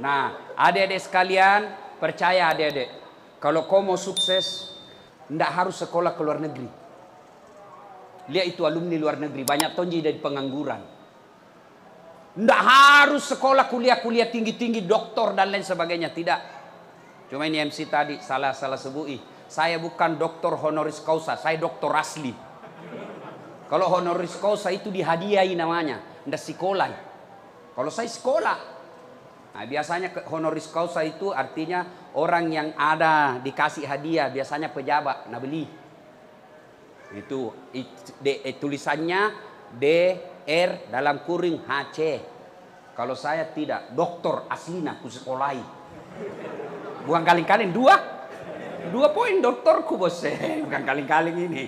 Nah, adik-adik sekalian, percaya adik-adik, kalau kau mau sukses, tidak harus sekolah ke luar negeri. Lihat itu alumni luar negeri, banyak tonji dari pengangguran. Tidak harus sekolah kuliah-kuliah tinggi-tinggi, doktor dan lain sebagainya, tidak. Cuma ini MC tadi salah sebui. Saya bukan doktor honoris causa, saya doktor asli. Kalau honoris causa itu dihadiahi namanya, tidak sekolah. Kalau saya sekolah. Nah, biasanya honoris causa itu artinya orang yang ada dikasih hadiah, biasanya pejabat, nah beli. Itu tulisannya DR dalam kurung HC. Kalau saya tidak, doktor aslina ku sekolahi. Bukan kaling-kaling, dua poin doktorku bos, bukan kaling-kaling ini.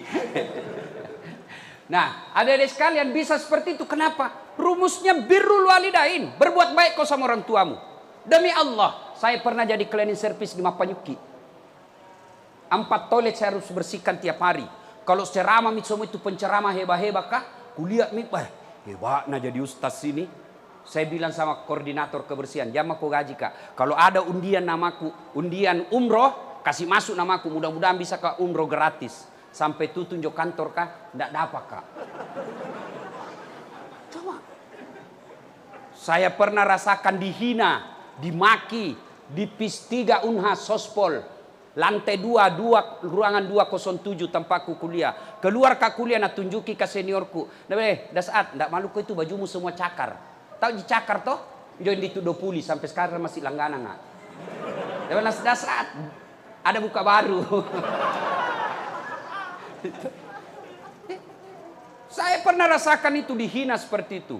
Nah, adik-adik sekalian bisa seperti itu. Kenapa? Rumusnya birrul walidain. Berbuat baik kau sama orang tuamu. Demi Allah, saya pernah jadi cleaning service di Mapanyuki. 4 toilet saya harus bersihkan tiap hari. Kalau ceramah semua itu penceramah hebat-hebat kah? Kuliah hebatnya jadi ustaz sini. Saya bilang sama koordinator kebersihan, jangan aku gaji kak. Kalau ada undian namaku, undian umroh, kasih masuk namaku. Mudah-mudahan bisa ke umroh gratis. Sampai itu tunjuk kantor kah? Tidak dapat kak. Coba. Saya pernah rasakan dihina, dimaki, di PIS 3 Unhas Sospol. Lantai 2, ruangan 207 tempatku kuliah. Keluar ke kuliah nak tunjuki ke seniorku. Dah saat, tidak malu kau itu bajumu semua cakar. Tahu cakar toh? Join di tudo puli sampai sekarang masih langganan nggak? Dah saat, ada buka baru. Saya pernah rasakan itu dihina seperti itu.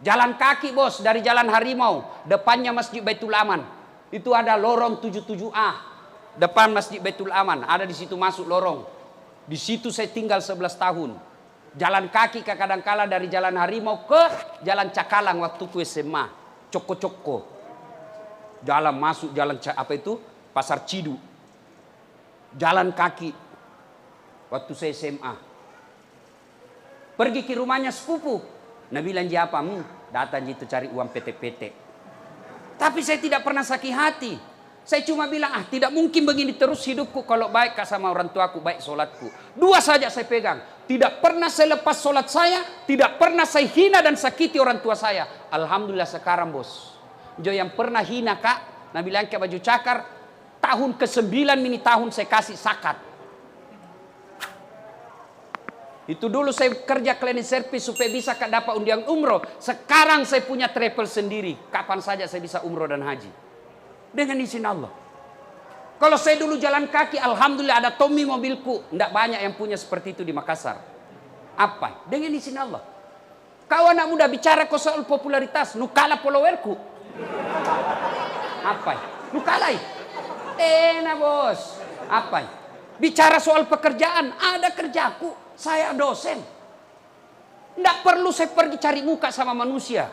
Jalan kaki bos dari Jalan Harimau, depannya Masjid Baitul Aman. Itu ada lorong 77A. Depan Masjid Baitul Aman, ada di situ masuk lorong. Di situ saya tinggal 11 tahun. Jalan kaki kadang-kala dari Jalan Harimau ke Jalan Cakalang waktu ku SMA. Coko-coko. Jalan masuk jalan apa itu? Pasar Cidu. Jalan kaki. Waktu saya SMA. Pergi ke rumahnya sepupu. Nah bilang dia apa? Datang itu cari uang PT-PT. Tapi saya tidak pernah sakit hati. Saya cuma bilang, tidak mungkin begini terus hidupku kalau baik sama orang tuaku, baik solatku. 2 saja saya pegang. Tidak pernah saya lepas solat saya, tidak pernah saya hina dan sakiti orang tua saya. Alhamdulillah sekarang bos. Jo yang pernah hina kak, nah bilang ke baju cakar, tahun ke-9 ini tahun saya kasih sakat. Itu dulu saya kerja cleaning service supaya bisa dapat undian umroh. Sekarang saya punya travel sendiri. Kapan saja saya bisa umroh dan haji. Dengan izin Allah. Kalau saya dulu jalan kaki, alhamdulillah ada Tommy mobilku. Tidak banyak yang punya seperti itu di Makassar. Apa? Dengan izin Allah. Kau anak muda bicara kau soal popularitas. Nukala followerku. Apa? Nukalai. Enak bos. Apa? Bicara soal pekerjaan. Ada kerjaku. Saya dosen. Tidak perlu saya pergi cari muka sama manusia.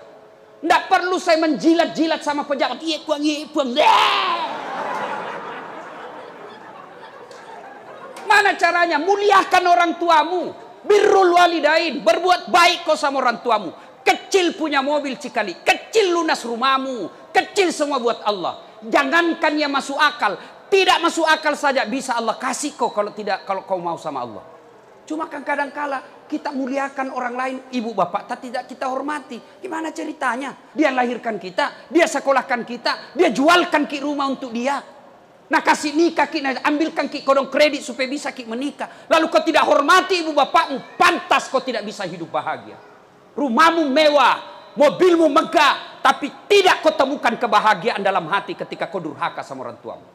Tidak perlu saya menjilat-jilat sama pejabat. Iya puang. Mana caranya? Muliakan orang tuamu. Birrul walidain. Berbuat baik kau sama orang tuamu. Kecil punya mobil sekali. Kecil lunas rumahmu. Kecil semua buat Allah. Jangankan yang masuk akal. Tidak masuk akal saja bisa Allah kasih kau kalau kau mau sama Allah. Cuma kan kadang-kala kita muliakan orang lain, ibu bapak tidak kita hormati. Gimana ceritanya? Dia lahirkan kita, dia sekolahkan kita, dia jualkan ki rumah untuk dia. Nah kasih nikah ki, ambilkan ki kodong kredit supaya bisa ki menikah. Lalu kau tidak hormati ibu bapakmu, pantas kau tidak bisa hidup bahagia. Rumahmu mewah, mobilmu megah, tapi tidak kau temukan kebahagiaan dalam hati ketika kau durhaka sama orang tuamu.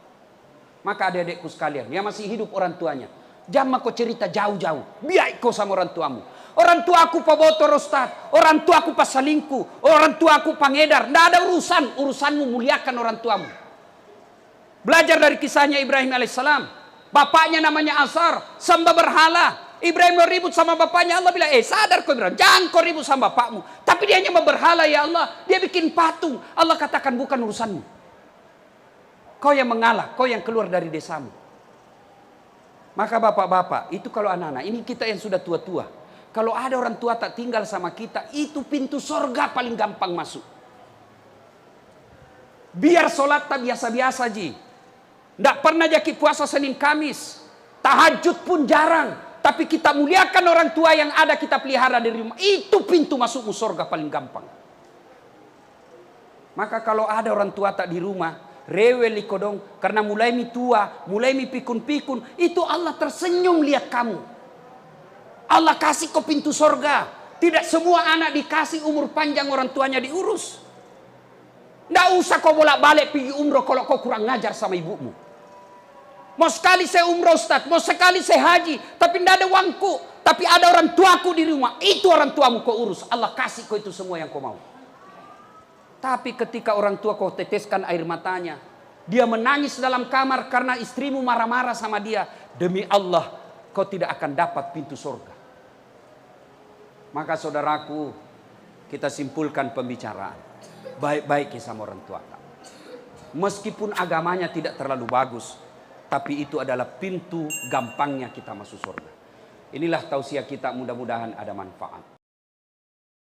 Maka adik-adikku sekalian, yang masih hidup orang tuanya, jangan kau cerita jauh-jauh. Biar kau sama orang tuamu. Orang tuaku pabotor Ustaz. Orang tuaku pasalingku. Orang tuaku pangedar. Tidak ada urusan. Urusanmu muliakan orang tuamu. Belajar dari kisahnya Ibrahim alaihissalam. Bapaknya namanya Azar. Sembah berhala. Ibrahim mau ribut sama bapaknya. Allah bilang, sadar kau Ibrahim. Jangan kau ribut sama bapakmu. Tapi dia hanya berhala ya Allah. Dia bikin patung. Allah katakan bukan urusanmu. Kau yang mengalah. Kau yang keluar dari desamu. Maka bapak-bapak, itu kalau anak-anak, ini kita yang sudah tua-tua. Kalau ada orang tua tak tinggal sama kita, itu pintu sorga paling gampang masuk. Biar sholat tak biasa-biasa ji. Tidak pernah jaki puasa Senin Kamis. Tahajud pun jarang. Tapi kita muliakan orang tua yang ada kita pelihara di rumah. Itu pintu masukmu surga paling gampang. Maka kalau ada orang tua tak di rumah, rewel ikodong, karena mulai mi tua, mulai mi pikun-pikun, itu Allah tersenyum lihat kamu. Allah kasih kau pintu surga. Tidak semua anak dikasih umur panjang orang tuanya diurus. Tidak usah kau bolak-balik pergi umroh kalau kau kurang ngajar sama ibumu. Mau sekali saya umroh Ustaz, mau sekali saya haji, tapi tidak ada uangku. Tapi ada orang tuaku di rumah, itu orang tuamu kau urus. Allah kasih kau itu semua yang kau mau. Tapi ketika orang tua kau teteskan air matanya, dia menangis dalam kamar karena istrimu marah-marah sama dia. Demi Allah, kau tidak akan dapat pintu surga. Maka saudaraku, kita simpulkan pembicaraan. Baik-baik sama orang tua. Meskipun agamanya tidak terlalu bagus, tapi itu adalah pintu gampangnya kita masuk surga. Inilah tausiah kita, mudah-mudahan ada manfaat.